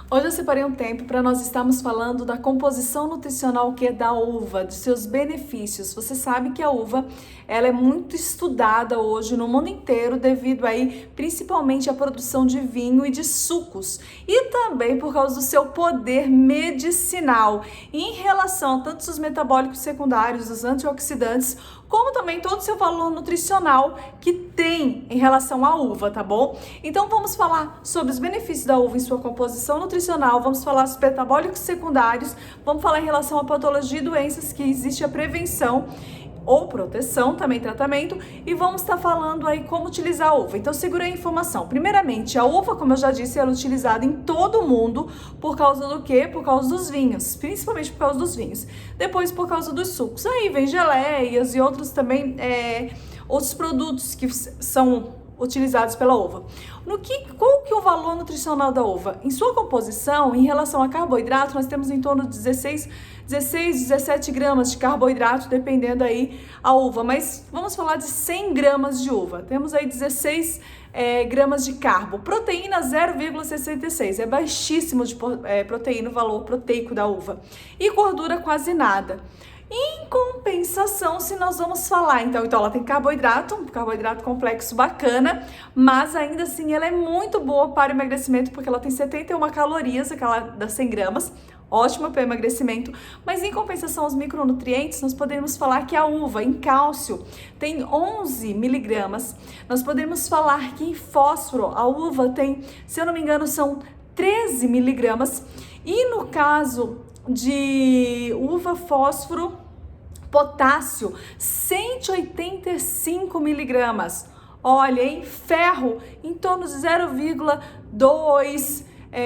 Hoje eu separei um tempo para nós estarmos falando da composição nutricional que é da uva, dos seus benefícios. Você sabe que a uva, ela é muito estudada hoje no mundo inteiro devido aí principalmente à produção de vinho e de sucos e também por causa do seu poder medicinal em relação a tanto os metabólicos secundários, os antioxidantes, como também todo o seu valor nutricional que tem em relação à uva, tá bom? Então vamos falar sobre os benefícios da uva em sua composição nutricional, vamos falar sobre metabólicos secundários, vamos falar em relação à patologia e doenças que existe a prevenção ou proteção, também tratamento, e vamos estar falando aí como utilizar a uva. Então segura aí a informação. Primeiramente, a uva, como eu já disse, ela é utilizada em todo o mundo por causa do quê? Por causa dos vinhos, principalmente por causa dos vinhos. Depois por causa dos sucos. Aí vem geleias e outros também, outros produtos que são utilizados pela uva. Qual que é o valor nutricional da uva? Em sua composição, em relação a carboidrato, nós temos em torno de 17 gramas de carboidrato, dependendo aí a uva, mas vamos falar de 100 gramas de uva. Temos aí 16 gramas de carbo. Proteína 0,66, é baixíssimo de proteína, o valor proteico da uva. E gordura quase nada. Em compensação, se nós vamos falar, então ela tem carboidrato, um carboidrato complexo bacana, mas ainda assim ela é muito boa para o emagrecimento, porque ela tem 71 calorias, aquela das 100 gramas, ótima para o emagrecimento, mas em compensação os micronutrientes, nós podemos falar que a uva em cálcio tem 11 miligramas, nós podemos falar que em fósforo a uva tem, se eu não me engano, são 13 miligramas, e no caso de uva, fósforo, potássio, 185 miligramas. Olha, em ferro, em torno de 0,2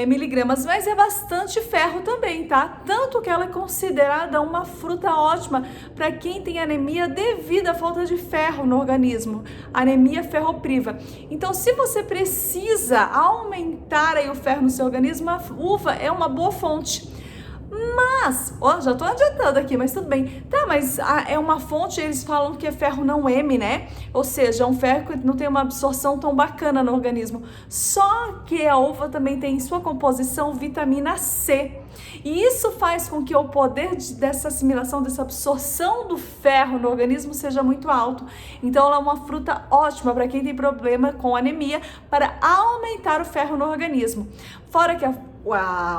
miligramas, mas é bastante ferro também, tá? Tanto que ela é considerada uma fruta ótima para quem tem anemia devido à falta de ferro no organismo, anemia ferropriva. Então, se você precisa aumentar aí o ferro no seu organismo, a uva é uma boa fonte. Mas, já tô adiantando aqui, mas tudo bem. Tá, mas é uma fonte, eles falam que é ferro não M, né? Ou seja, é um ferro que não tem uma absorção tão bacana no organismo. Só que a uva também tem em sua composição vitamina C. E isso faz com que o poder dessa assimilação, dessa absorção do ferro no organismo seja muito alto. Então ela é uma fruta ótima para quem tem problema com anemia, para aumentar o ferro no organismo. Fora que a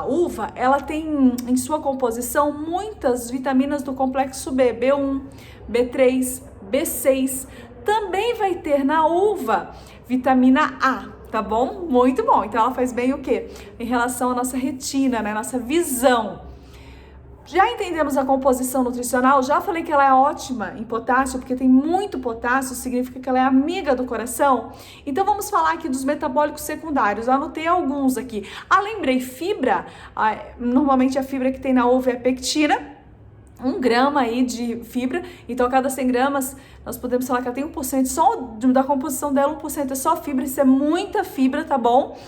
uva, ela tem em sua composição muitas vitaminas do complexo B, B1, B3, B6. Também vai ter na uva vitamina A, tá bom? Muito bom. Então ela faz bem o quê? Em relação à nossa retina, né? Nossa visão. Já entendemos a composição nutricional? Já falei que ela é ótima em potássio, porque tem muito potássio, significa que ela é amiga do coração. Então vamos falar aqui dos metabólicos secundários. Anotei alguns aqui. Lembrei, fibra. Normalmente a fibra que tem na uva é a pectina. 1 grama aí de fibra, então a cada 100 gramas nós podemos falar que ela tem 1%, só da composição dela 1% é só fibra, isso é muita fibra, tá bom?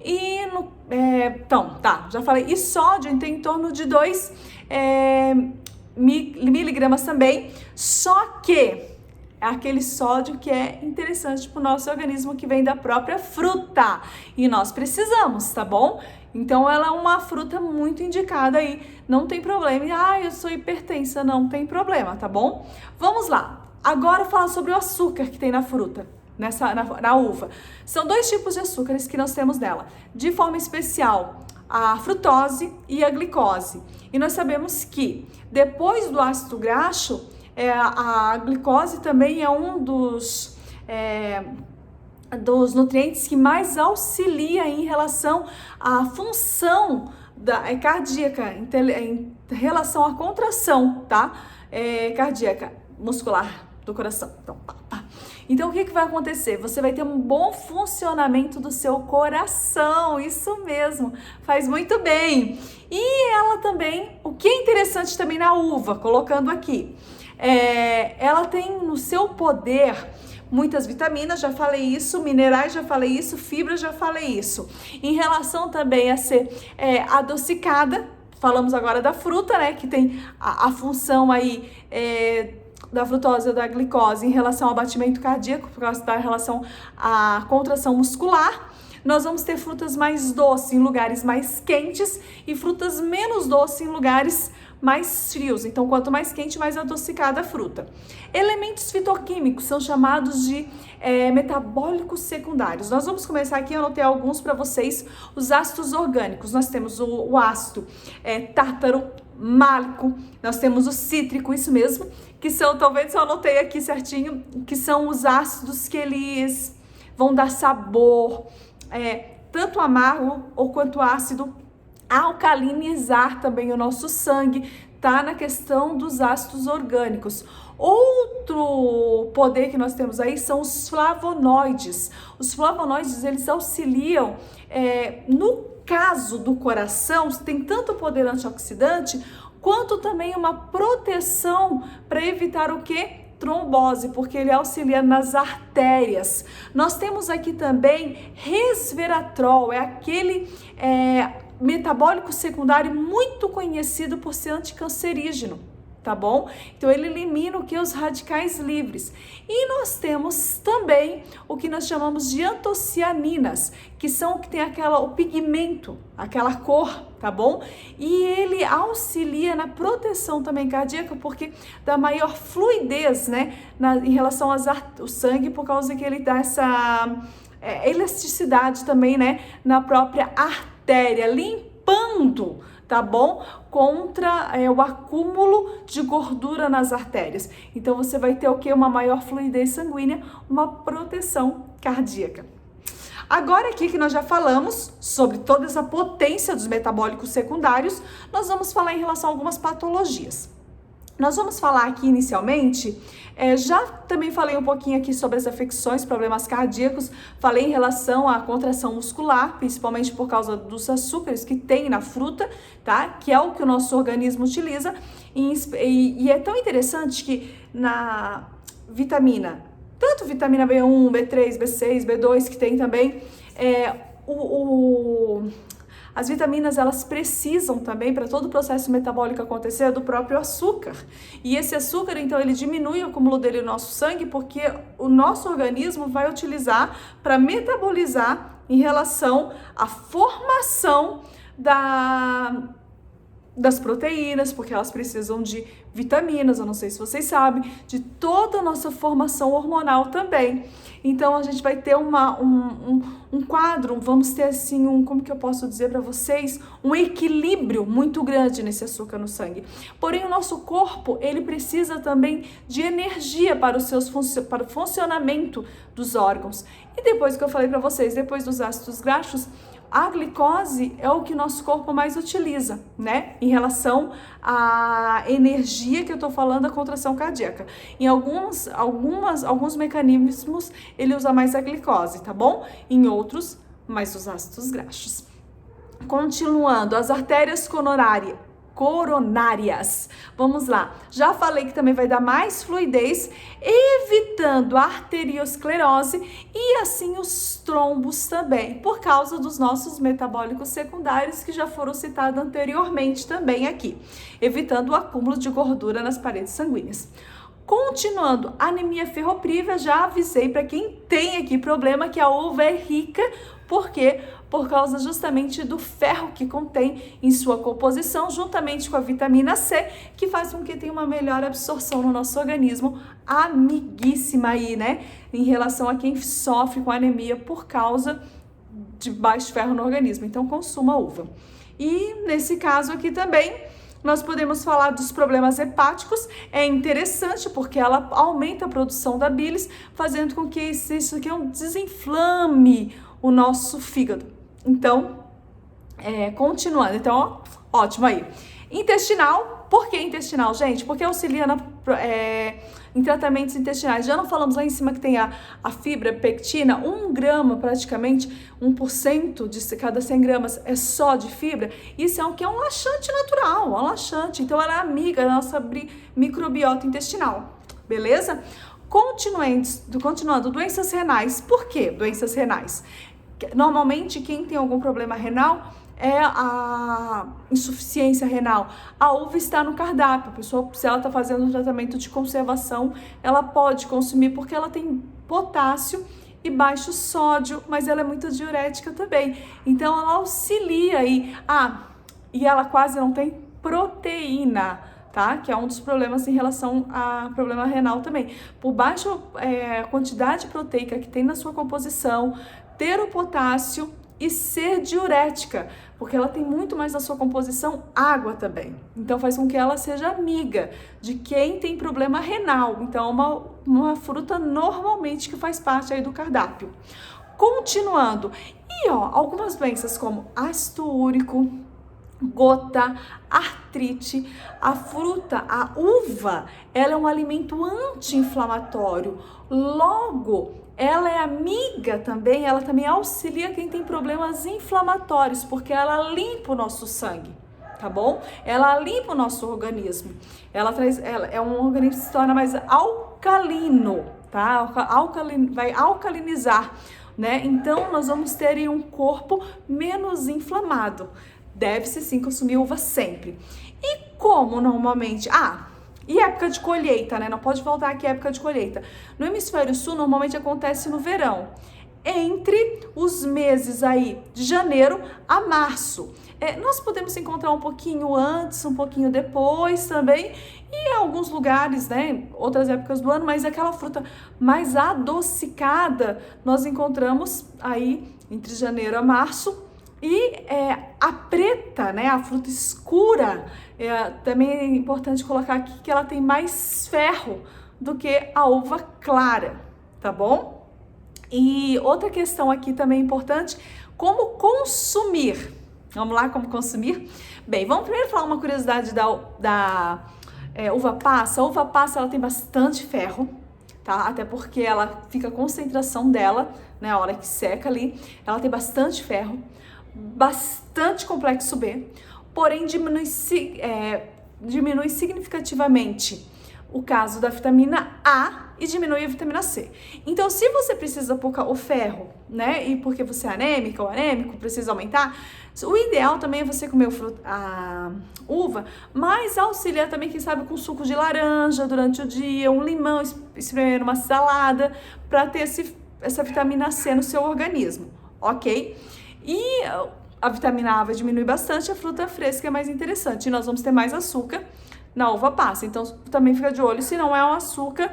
E, então, tá, já falei, e sódio tem em torno de 2 miligramas também, só que é aquele sódio que é interessante para o nosso organismo, que vem da própria fruta, e nós precisamos, tá bom? Então ela é uma fruta muito indicada aí, não tem problema. Eu sou hipertensa, não tem problema, tá bom? Vamos lá, agora falar sobre o açúcar que tem na fruta, na uva. São 2 tipos de açúcares que nós temos nela, de forma especial a frutose e a glicose. E nós sabemos que depois do ácido graxo, a glicose também é um dos nutrientes que mais auxilia em relação à função cardíaca, em relação à contração, tá? Cardíaca, muscular do coração. Então, o que vai acontecer? Você vai ter um bom funcionamento do seu coração, isso mesmo, faz muito bem. E ela também, o que é interessante também na uva, colocando aqui, ela tem no seu poder muitas vitaminas, já falei isso, minerais, já falei isso, fibra, já falei isso. Em relação também a ser adocicada, falamos agora da fruta, né, que tem a função aí da frutose ou da glicose em relação ao batimento cardíaco, por causa da relação à contração muscular. Nós vamos ter frutas mais doces em lugares mais quentes e frutas menos doces em lugares mais frios. Então, quanto mais quente, mais adocicada a fruta. Elementos fitoquímicos são chamados de metabólicos secundários. Nós vamos começar aqui, eu anotei alguns para vocês. Os ácidos orgânicos, nós temos o ácido tártaro, málico, nós temos o cítrico, isso mesmo, que são, talvez eu anotei aqui certinho, que são os ácidos que eles vão dar sabor, tanto amargo ou quanto ácido, alcalinizar também o nosso sangue, tá na questão dos ácidos orgânicos. Outro poder que nós temos aí são os flavonoides. Os flavonoides, eles auxiliam, no caso do coração, tem tanto poder antioxidante, quanto também uma proteção para evitar o quê? Trombose, porque ele auxilia nas artérias. Nós temos aqui também resveratrol, é aquele metabólico secundário muito conhecido por ser anticancerígeno, tá bom? Então ele elimina o que? Os radicais livres. E nós temos também o que nós chamamos de antocianinas, que são o que tem o pigmento, aquela cor, tá bom? E ele auxilia na proteção também cardíaca, porque dá maior fluidez, né, em relação ao sangue, por causa que ele dá essa elasticidade também, né, na própria artéria, limpando, tá bom? Contra o acúmulo de gordura nas artérias. Então você vai ter o que? Uma maior fluidez sanguínea, uma proteção cardíaca. Agora aqui que nós já falamos sobre toda essa potência dos metabólicos secundários, nós vamos falar em relação a algumas patologias. Nós vamos falar aqui inicialmente, já também falei um pouquinho aqui sobre as afecções, problemas cardíacos, falei em relação à contração muscular, principalmente por causa dos açúcares que tem na fruta, tá? Que é o que o nosso organismo utiliza, e é tão interessante que na vitamina, tanto vitamina B1, B3, B6, B2, que tem também, as vitaminas, elas precisam também, para todo o processo metabólico acontecer, do próprio açúcar. E esse açúcar, então, ele diminui o acúmulo dele no nosso sangue, porque o nosso organismo vai utilizar para metabolizar em relação à formação das proteínas, porque elas precisam de vitaminas, eu não sei se vocês sabem, de toda a nossa formação hormonal também. Então a gente vai ter um quadro, vamos ter assim, como que eu posso dizer para vocês, um equilíbrio muito grande nesse açúcar no sangue. Porém o nosso corpo, ele precisa também de energia para para o funcionamento dos órgãos. E depois que eu falei para vocês, depois dos ácidos graxos, a glicose é o que o nosso corpo mais utiliza, né? Em relação à energia que eu tô falando, a contração cardíaca. Em alguns mecanismos, ele usa mais a glicose, tá bom? Em outros, mais os ácidos graxos. Continuando, as artérias coronárias. Vamos lá. Já falei que também vai dar mais fluidez, evitando a arteriosclerose e assim os trombos também, por causa dos nossos metabólicos secundários que já foram citados anteriormente também aqui, evitando o acúmulo de gordura nas paredes sanguíneas. Continuando, anemia ferropriva, já avisei para quem tem aqui problema que a uva é rica, por quê? Por causa justamente do ferro que contém em sua composição, juntamente com a vitamina C, que faz com que tenha uma melhor absorção no nosso organismo, amiguíssima aí, né? Em relação a quem sofre com anemia por causa de baixo ferro no organismo. Então, consuma a uva. E nesse caso aqui também, nós podemos falar dos problemas hepáticos. É interessante porque ela aumenta a produção da bilis, fazendo com que isso aqui desinflame o nosso fígado. Então, continuando. Então, ó, ótimo aí. Intestinal. Por que intestinal, gente? Porque auxilia em tratamentos intestinais. Já não falamos lá em cima que tem a fibra pectina, 1 grama praticamente, 1% de cada 100 gramas é só de fibra. Isso é um laxante natural, um laxante. Então ela é amiga da nossa microbiota intestinal, beleza? Continuando, doenças renais. Por que doenças renais? Normalmente quem tem algum problema renal é a insuficiência renal. A uva está no cardápio. A pessoa, se ela está fazendo um tratamento de conservação, ela pode consumir porque ela tem potássio e baixo sódio, mas ela é muito diurética também. Então ela auxilia aí. E ela quase não tem proteína, tá? Que é um dos problemas em relação a problema renal também. Por baixa quantidade proteica que tem na sua composição, ter o potássio e ser diurética, porque ela tem muito mais na sua composição água também. Então faz com que ela seja amiga de quem tem problema renal. Então é uma fruta normalmente que faz parte aí do cardápio. Continuando, algumas doenças como ácido úrico, gota, artrite, a fruta, a uva, ela é um alimento anti-inflamatório. Logo, ela é amiga também, ela também auxilia quem tem problemas inflamatórios, porque ela limpa o nosso sangue, tá bom? Ela limpa o nosso organismo. Ela é um organismo que se torna mais alcalino, tá? Vai alcalinizar, né? Então, nós vamos ter aí um corpo menos inflamado. Deve-se sim consumir uva sempre. E como normalmente? E época de colheita, né? Não pode faltar aqui a época de colheita. No hemisfério sul, normalmente acontece no verão, entre os meses aí de janeiro a março. Nós podemos encontrar um pouquinho antes, um pouquinho depois também, e em alguns lugares, né? Outras épocas do ano, mas aquela fruta mais adocicada nós encontramos aí entre janeiro a março. E a preta, né, a fruta escura, também é importante colocar aqui que ela tem mais ferro do que a uva clara, tá bom? E outra questão aqui também importante, como consumir. Vamos lá, como consumir? Bem, vamos primeiro falar uma curiosidade da uva passa. A uva passa, ela tem bastante ferro, tá? Até porque ela fica a concentração dela, né, a hora que seca ali, ela tem bastante ferro, bastante complexo B, porém diminui significativamente o caso da vitamina A e diminui a vitamina C. Então, se você precisa poucar o ferro, né, e porque você é anêmica ou anêmico, precisa aumentar, o ideal também é você comer a uva, mas auxiliar também, quem sabe, com suco de laranja durante o dia, um limão, espremer uma salada, para ter essa vitamina C no seu organismo, ok? E a vitamina A vai diminuir bastante, a fruta fresca é mais interessante. E nós vamos ter mais açúcar na uva passa. Então, também fica de olho se não é um açúcar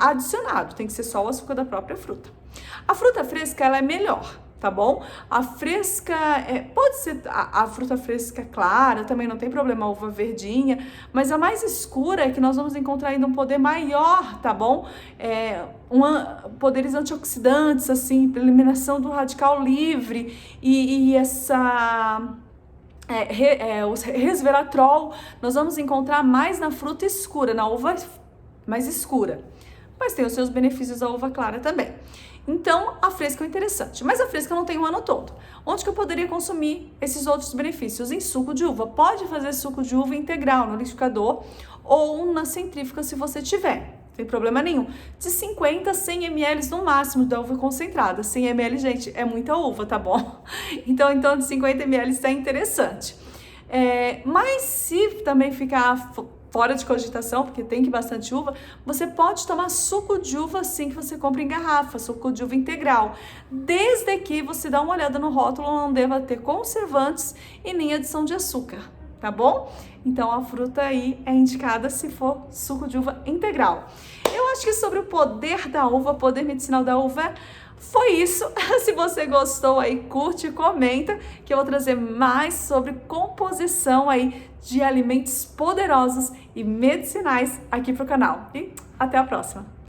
adicionado. Tem que ser só o açúcar da própria fruta. A fruta fresca, ela é melhor, tá bom? A fresca, pode ser a fruta fresca clara, também não tem problema, a uva verdinha. Mas a mais escura é que nós vamos encontrar ainda um poder maior, tá bom? Poderes antioxidantes, assim, eliminação do radical livre e o resveratrol, nós vamos encontrar mais na fruta escura, na uva mais escura. Mas tem os seus benefícios a uva clara também. Então, a fresca é interessante, mas a fresca não tem o ano todo. Onde que eu poderia consumir esses outros benefícios? Em suco de uva. Pode fazer suco de uva integral no liquidificador ou na centrífuga se você tiver. Sem problema nenhum. De 50 a 100 ml no máximo da uva concentrada. 100 ml, gente, é muita uva, tá bom? Então de 50 ml está interessante. Mas se também ficar fora de cogitação, porque tem que bastante uva, você pode tomar suco de uva assim que você compra em garrafa, suco de uva integral. Desde que você dá uma olhada no rótulo, não deva ter conservantes e nem adição de açúcar, tá bom? Então a fruta aí é indicada se for suco de uva integral. Eu acho que sobre o poder da uva, poder medicinal da uva, foi isso. Se você gostou aí, curte e comenta, que eu vou trazer mais sobre composição aí de alimentos poderosos e medicinais aqui pro canal. E até a próxima!